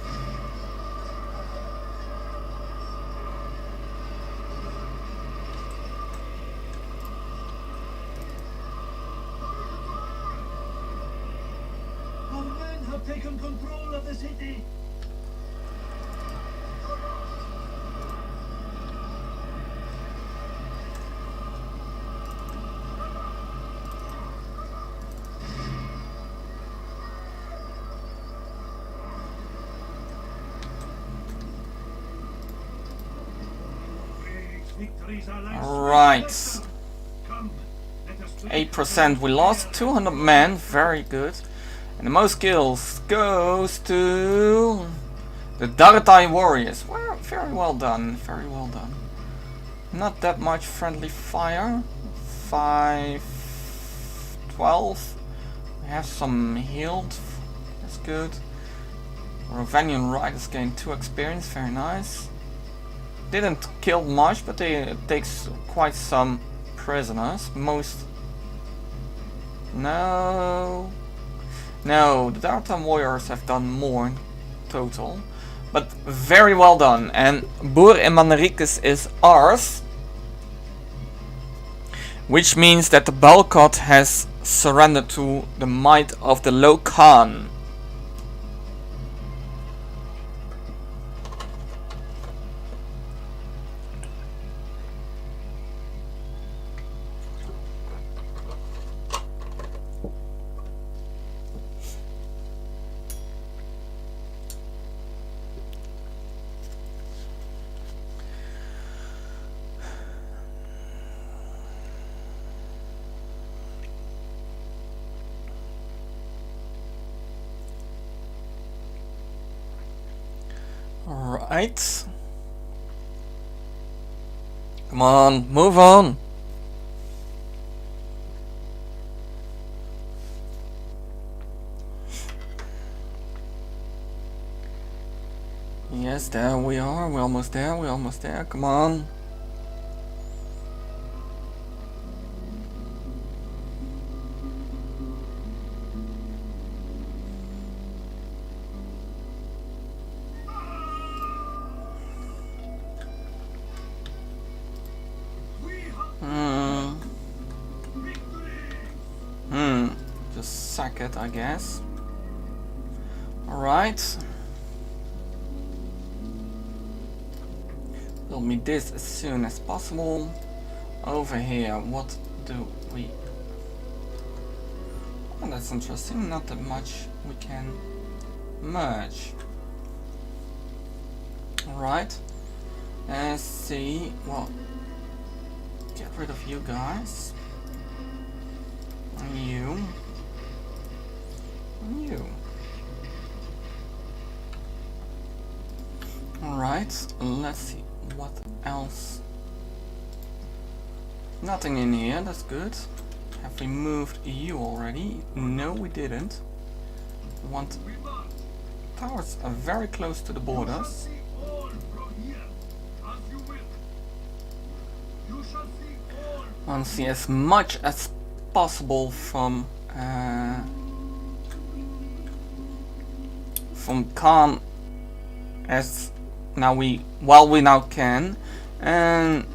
Our men have taken control of the city. Right. 8% we lost, 200 men, very good. And the most kills goes to the DaC warriors. Well, very well done, very well done. Not that much friendly fire. 5, 12. We have some healed, that's good. Rovanian riders gained 2 experience, very nice. Didn't kill much, but they takes quite some prisoners. Most. No, the DaC warriors have done more in total, but very well done. And Boer and Manricus is ours, which means that the Balcot has surrendered to the might of the Low Khan. Right. Come on, move on. Yes, there we are. We're almost there. We're almost there. Come on. Just sack it, I guess. Alright. Build me this as soon as possible. Over here, what do we... Oh, that's interesting. Not that much we can merge. Alright. Let's see. Well, get rid of you guys. And you. And you. Alright, let's see what else. Nothing in here, that's good. Have we moved you already? No, we didn't. We want towers are very close to the borders. Want to see as much as possible from Khan as we now can, and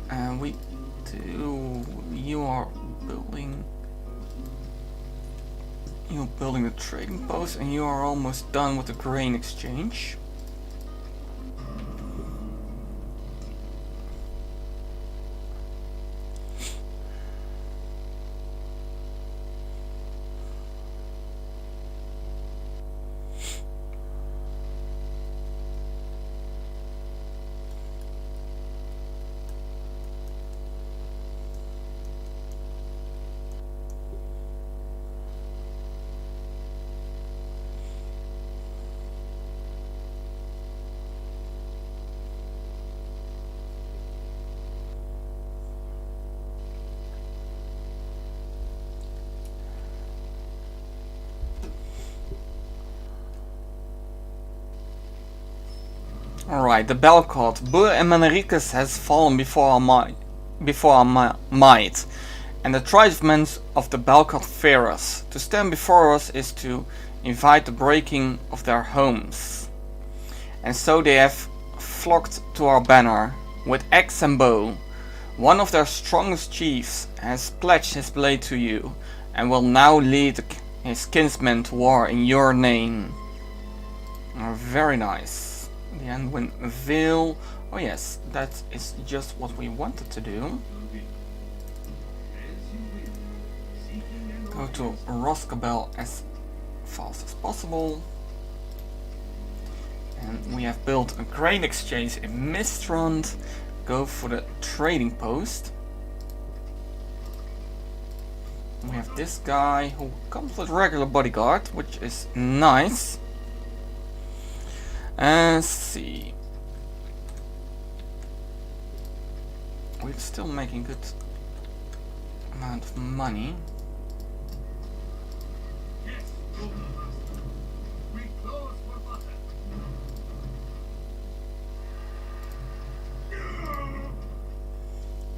we do. You're building the trading post, and you are almost done with the grain exchange. Alright, the Belcott. Bur and Manricus has fallen before our might, and the tribesmen of the Belcott fear us. To stand before us is to invite the breaking of their homes. And so they have flocked to our banner with axe and bow. One of their strongest chiefs has pledged his blade to you, and will now lead his kinsmen to war in your name. Very nice. The Anduin Vale. Oh yes, that is just what we wanted to do. Go to Roscabel as fast as possible. And we have built a grain exchange in Mistrand. Go for the trading post. We have this guy who comes with regular bodyguard, which is nice. Let's see. We're still making good amount of money.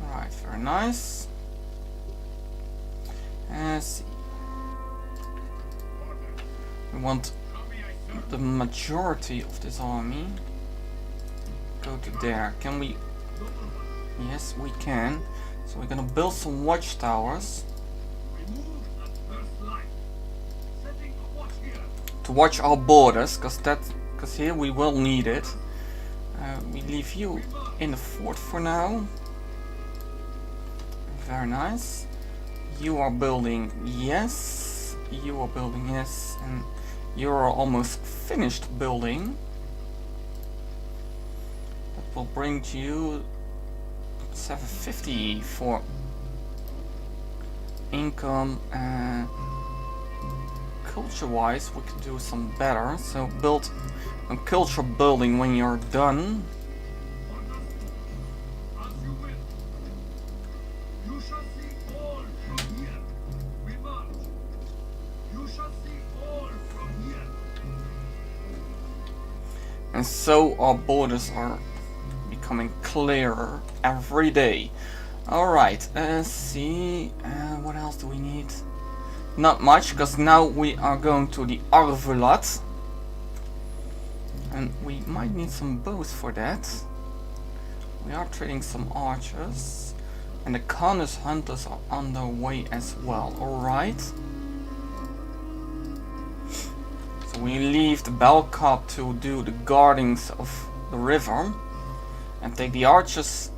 Alright, very nice. Let's see. We want the majority of this army. Go to there. Can we? Yes, we can. So we're gonna build some watchtowers to watch our borders, because here we will need it. We leave you in the fort for now. Very nice. You are building, yes. You are building, yes. And you are almost finished building. That will bring to you 750 for income. Culture-wise, we could do some better. So build a culture building when you're done. And so our borders are becoming clearer every day. Alright, let's see, what else do we need? Not much, because now we are going to the Arvulat. And we might need some bows for that. We are trading some archers. And the Canis hunters are on their way as well, alright. So we leave the Belcott to do the guardings of the river. And take the archers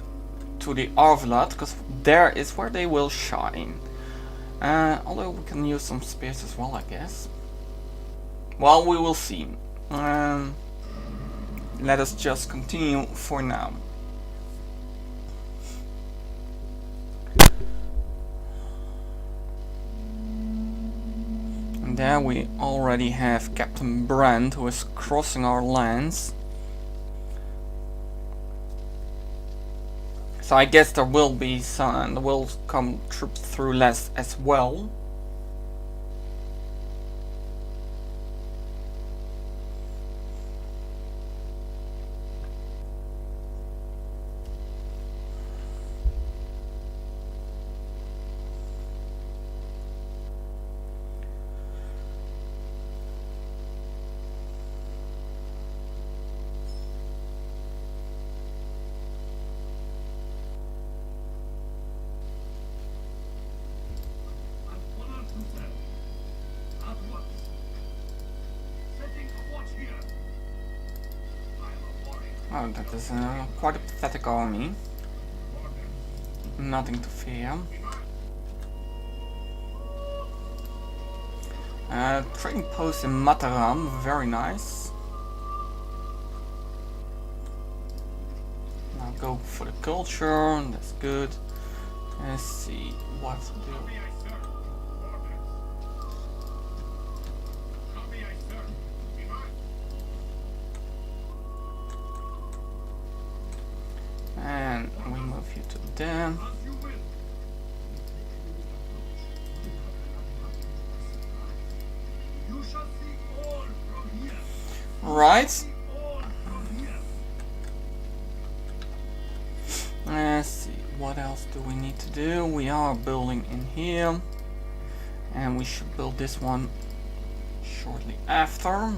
to the Arvulat, because there is where they will shine. Although we can use some spears as well, I guess. Well, we will see. Let us just continue for now. And there we already have Captain Brand, who is crossing our lands. So I guess there will be some, there will come troops through less as well. Oh, that is quite a pathetic army. Nothing to fear. Trading post in Mataram, very nice. Now go for the culture, that's good. Let's see what to do. And we move you to there. Right. do we need to do? We are building in here, and we should build this one shortly after.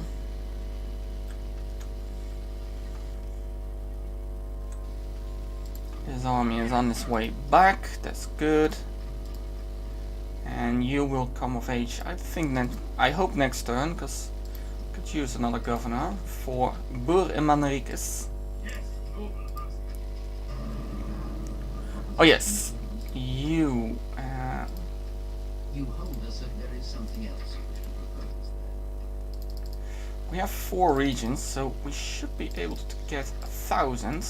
His army is on its way back, that's good. And you will come of age, I think, I hope next turn, because I could use another governor for Bur and Manricus. Yes, noble master. Oh yes, you, You hold us that there is something else you wish to propose then. we have 4 regions, so we should be able to get 1,000.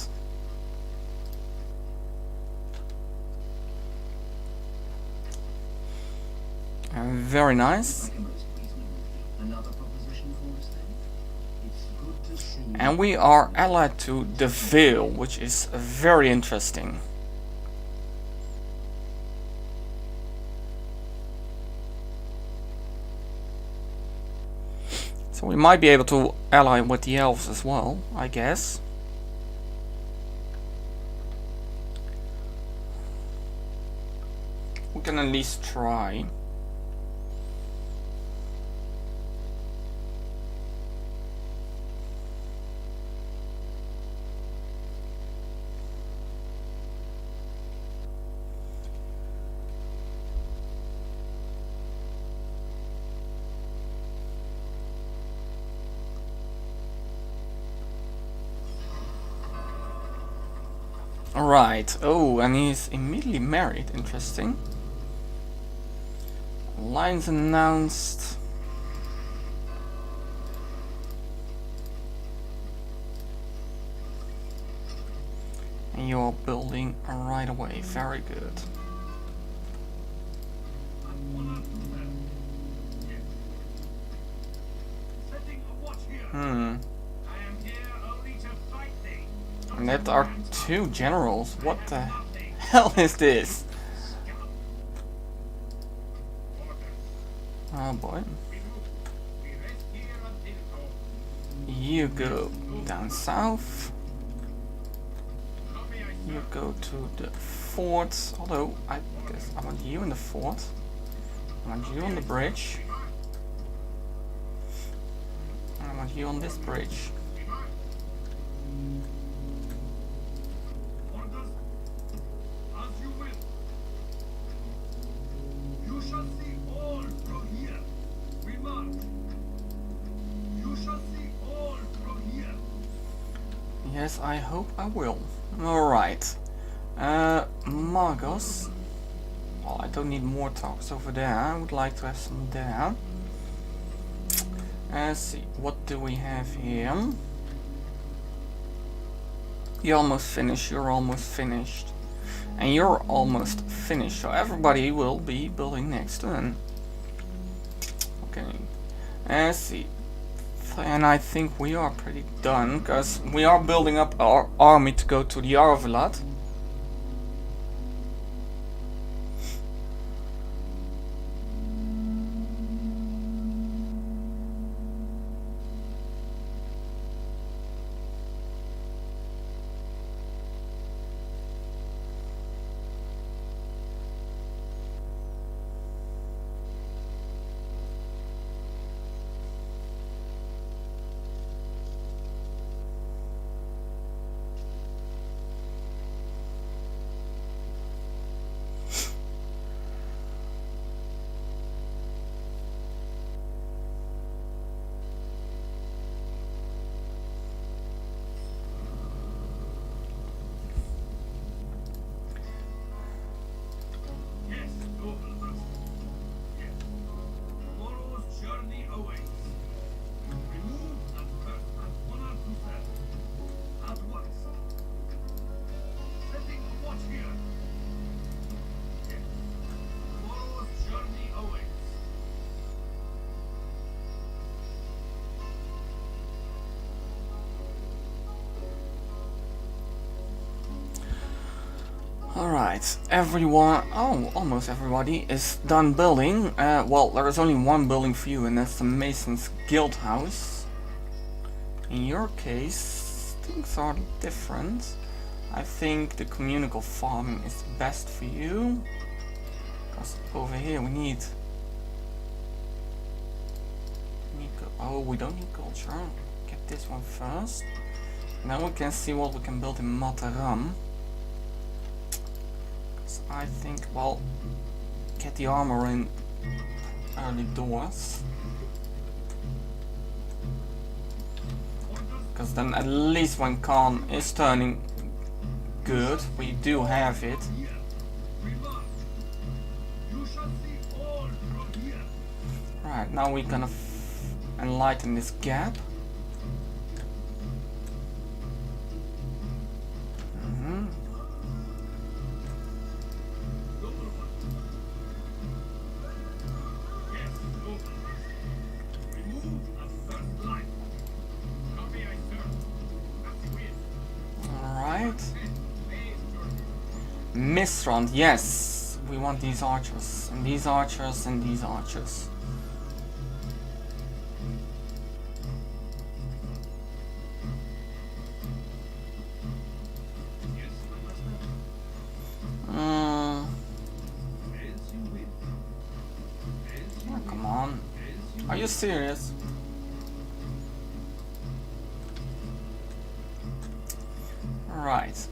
Very nice. Like a most reasonable. Another proposition for us then? It's good to see. And we are allied to the Vale, which is very interesting. So we might be able to ally with the elves as well, I guess. We can at least try. Right. Oh, and he's immediately married. Interesting. Lines announced. And you're building right away. Very good. I'm honored to serve. Yes. Setting a watch here. I am here only to fight thee. not And that to are grant 2 generals. What I the am nothing. hell is this? Scum. Orders. Oh boy. We move. We rest here until dawn. You go down south. Copy I You serve. go to the fort. Although, I guess I want you in the fort. I want you on the bridge. I want you on this bridge. Orders. As you will. You shall see all from here. We march. You shall see all from here. Yes, I hope I will. Alright. Margos. Well, I don't need more talks over there. I would like to have some there. Let's see. What do we have here? You're almost finished. You're almost finished. And you're almost finished. So everybody will be building next turn. Okay. Let's see. And I think we are pretty done, because we are building up our army to go to the Arvelat. Yes, noble master. Yes. Tomorrow's journey awaits. Remove and first and honor to serve. At once. Setting a watch here. Yes. Tomorrow's journey awaits. Alright, everyone, oh, almost everybody is done building. Well, there is only one building for you, and that's the Mason's Guild House. In your case, things are different. I think the communal farming is best for you. Because over here we need oh, we don't need culture. Get this one first. Now we can see what we can build in Mataram. Because I think, well, get the armor in early doors. Because then at least when Khan is turning good, we do have it. Right, now we're gonna enlighten this gap. Misrand, yes, we want these archers, and these archers, and these archers. Oh, come on, are you serious? Right.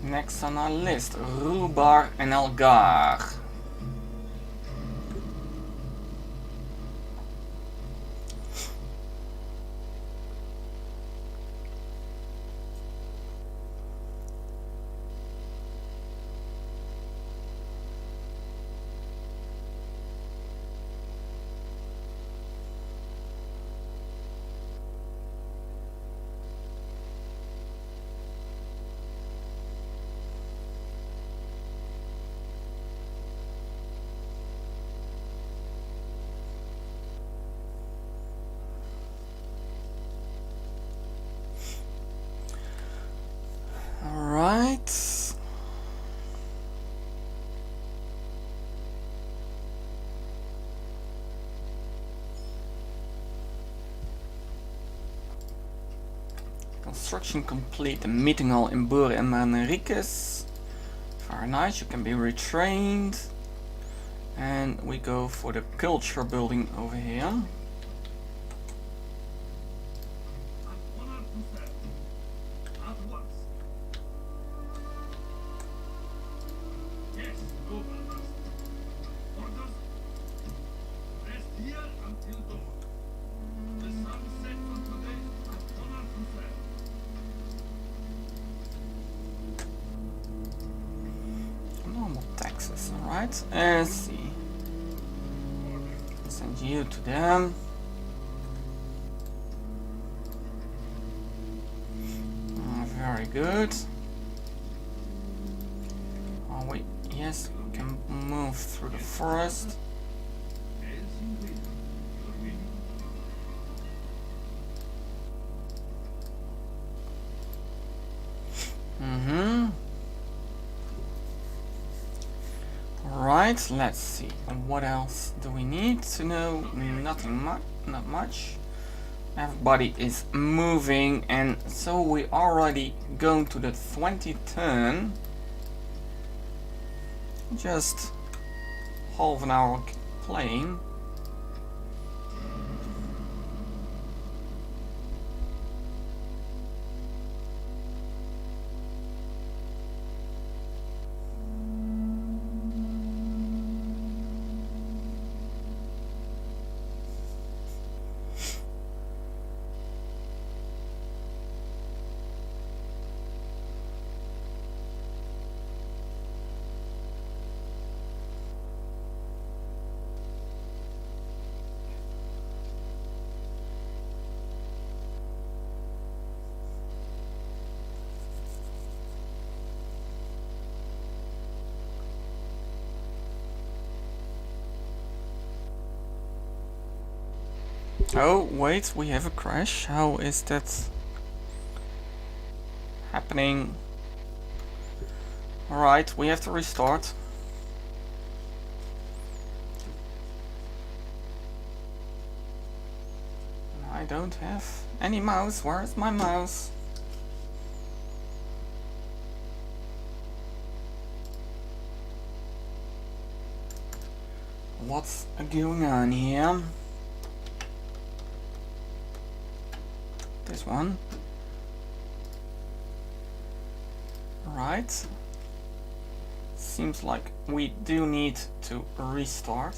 Next on our list, Rubar and Algar. Alright. Construction complete. The meeting hall in Bure and Manriquez. Very nice, you can be retrained. And we go for the culture building over here. Alright, let's see. Send you to them. Very good. Oh wait, yes, we can move through the forest. Right, let's see. What else do we need to know? Nothing much, not much. Everybody is moving, and so we already going to the 20th turn. Just half an hour playing. Oh, wait, we have a crash. How is that happening? Alright, we have to restart. I don't have any mouse. Where is my mouse? what's going on here? This one. Right. Seems like we do need to restart.